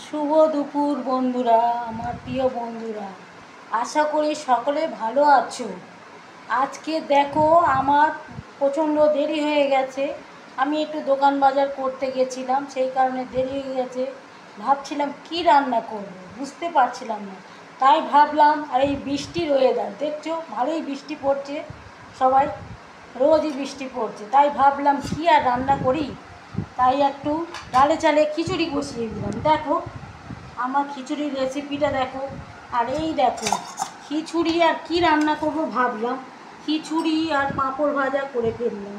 শুভ দুপুর বন্ধুরা, আমার প্রিয় বন্ধুরা, আশা করি সকলে ভালো আছো। আজকে দেখো আমার প্রচণ্ড দেরি হয়ে গেছে। আমি একটু দোকান বাজার করতে গেছিলাম, সেই কারণে দেরি হয়ে গেছে। ভাবছিলাম কি রান্না করব, বুঝতে পারছিলাম না। তাই ভাবলাম, আর এই বৃষ্টির ওয়েদার দেখছো, ভালোই বৃষ্টি পড়ছে, সবাই রোজই বৃষ্টি পড়ছে, তাই ভাবলাম কি আর রান্না করি। তাই একটু ডালে চালে খিচুড়ি বসিয়ে দিলাম। দেখো আমার খিচুড়ির রেসিপিটা দেখো। আর এই দেখো খিচুড়ি আর কি রান্না করব ভাবলাম, খিচুড়ি আর পাঁপড় ভাজা করে ফেললাম।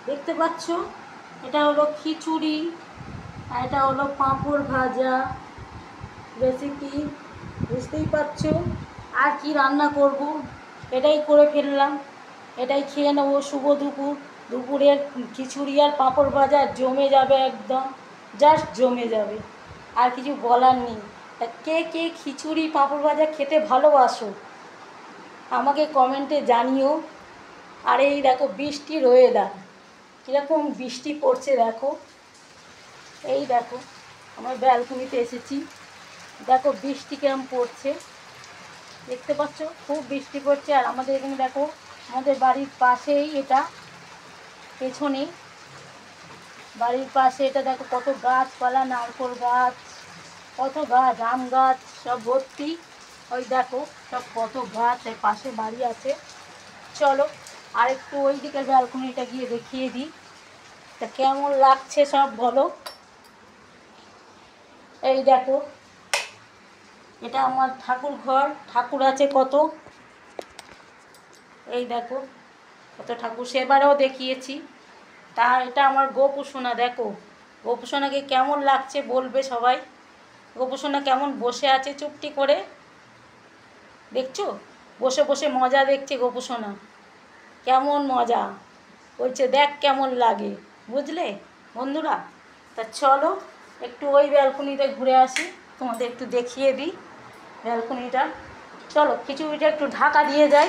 দেখতে পাচ্ছ, এটা হলো খিচুড়ি আর এটা হলো পাঁপড় ভাজা রেসিপি, বুঝতেই পারছো। আর কি রান্না করব, এটাই করে ফেললাম, এটাই খেয়ে নেবো। শুভ দুপুর, দুপুরের খিচুড়ি আর পাঁপড় ভাজা জমে যাবে, একদম জাস্ট জমে যাবে, আর কিছু বলার নেই। তা কে কে খিচুড়ি পাঁপড় ভাজা খেতে ভালোবাসো আমাকে কমেন্টে জানিও। আর এই দেখো বৃষ্টির ওয়েদার, কীরকম বৃষ্টি পড়ছে দেখো। এই দেখো আমার ব্যালকনিতে এসেছি, দেখো বৃষ্টি কিরম পড়ছে, দেখতে পাচ্ছ খুব বৃষ্টি পড়ছে। আর আমাদের এখানে দেখো, আমাদের বাড়ির পাশেই এটা, পেছনে বাড়ির পাশে এটা দেখো কত গাছপালা, নারকেল গাছ, কত গাছ, আম গাছ সব ভর্তি। ওই দেখো সব কত গাছ, এর পাশে বাড়ি আছে। চলো আর একটু ওই দিকের ব্যালকনিটা গিয়ে দেখিয়ে দিই, তা কেমন লাগছে সব বলো। এই দেখো এটা আমার ঠাকুর ঘর, ঠাকুর আছে কত, এই দেখো কত ঠাকুর, সেবারেও দেখিয়েছি। তা এটা আমার গোপুসোনা, দেখো গোপুসোনাকে কেমন লাগছে বলবে সবাই। গোপুসোনা কেমন বসে আছে চুপটি করে, দেখছো বসে বসে মজা দেখছে গোপুসোনা, কেমন মজা বলছে, দেখ কেমন লাগে, বুঝলে বন্ধুরা। তা চলো একটু ওই ব্যালকনিতে ঘুরে আসি, তোমাদের একটু দেখিয়ে দিই ব্যালকনিটা। চলো খিচুড়িটা একটু ঢাকা দিয়ে যাই,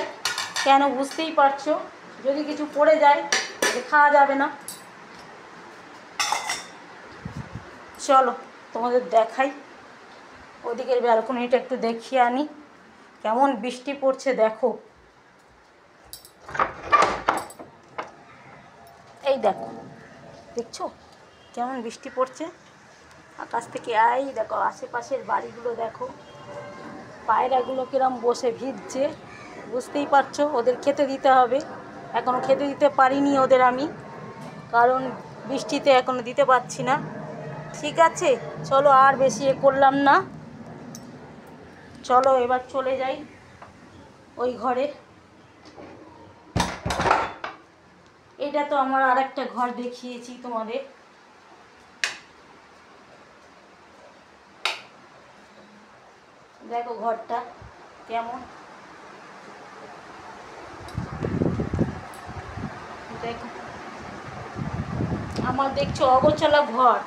কেন বুঝতেই পারছো, যদি কিছু পড়ে যায় তাহলে খাওয়া যাবে না। চলো তোমাদের দেখাই, ওদিকের ব্যালকনিটা একটু দেখিয়ে আনি, কেমন বৃষ্টি পড়ছে দেখো। এই দেখো, দেখছো কেমন বৃষ্টি পড়ছে আকাশ থেকে। এই দেখো আশেপাশের বাড়িগুলো দেখো, পায়রাগুলো কিরম বসে ভিজছে, বুঝতেই পারছো। ওদের খেতে দিতে হবে, এখনও খেতে দিতে পারিনি ওদের আমি, কারণ বৃষ্টিতে এখনও দিতে পারছি না। ঠিক আছে চলো আর বেশি করলাম না, চলো এবার চলে যাই ওই ঘরে। এটা তো আমার আর একটা ঘর দেখিয়েছি তোমাদের, দেখো ঘরটা কেমন, দেখো আমার দেখছো অগোছালো ঘর,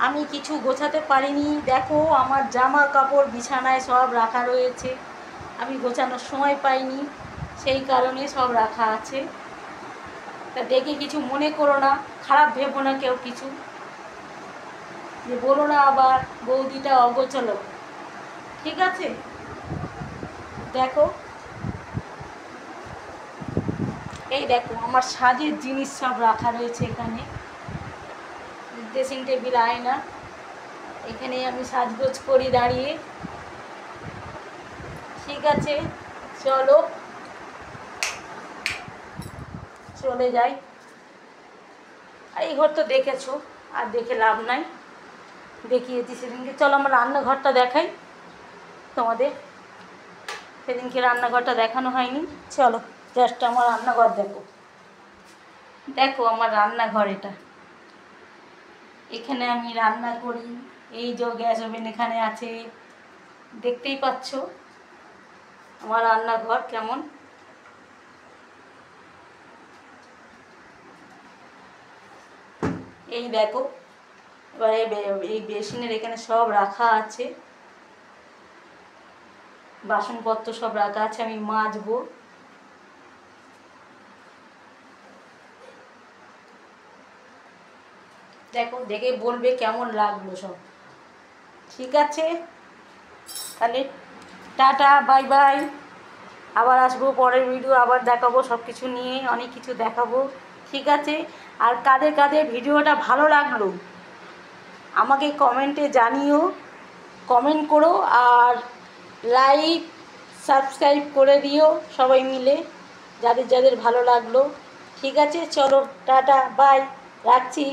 আমি কিছু গোছাতে পারিনি। দেখো আমার জামা কাপড় বিছানায় সব রাখা রয়েছে, আমি গোছানোর সময় পাইনি, সেই কারণে সব রাখা আছে। তা দেখে কিছু মনে করো না, খারাপ ভেবো না কেউ কিছু, যে বলো না আবার বৌদিটা অগোছালো, ঠিক আছে। দেখো এই দেখো আমার সাজের জিনিস সব রাখা রয়েছে এখানে, ড্রেসিং টেবিল, আয়না, এখানে আমি সাজগোজ করি দাঁড়িয়ে। ঠিক আছে চলো চলে যাই। আর এই ঘর তো দেখেছো, আর দেখে লাভ নাই, দেখিয়েছি সেদিনকে। চলো আমার রান্নাঘরটা দেখাই তোমাদের, সেদিনকে রান্নাঘরটা দেখানো হয়নি। চলো জাস্ট আমার রান্নাঘর দেখো, দেখো আমার রান্নাঘর এটা, এখানে আমি রান্না করি। এই যে গ্যাস ওভেন এখানে আছে, দেখতেই পাচ্ছ আমার রান্নাঘর কেমন। এই দেখো এবারে এই বেসিনের এখানে সব রাখা আছে, বাসনপত্র সব রাখা আছে, আমি মাজবো। দেখো দেখে বলবে কেমন লাগলো সব। ঠিক আছে, তাহলে টাটা, বাই বাই। আবার আসবো পরের ভিডিও, আবার দেখাবো সব কিছু নিয়ে, অনেক কিছু দেখাবো। ঠিক আছে, আর কাদের কাদের ভিডিওটা ভালো লাগলো আমাকে কমেন্টে জানিও, কমেন্ট করো, আর লাইক সাবস্ক্রাইব করে দিও সবাই মিলে, যাদের যাদের ভালো লাগলো। ঠিক আছে, চলো টাটা বাই, রাখছি।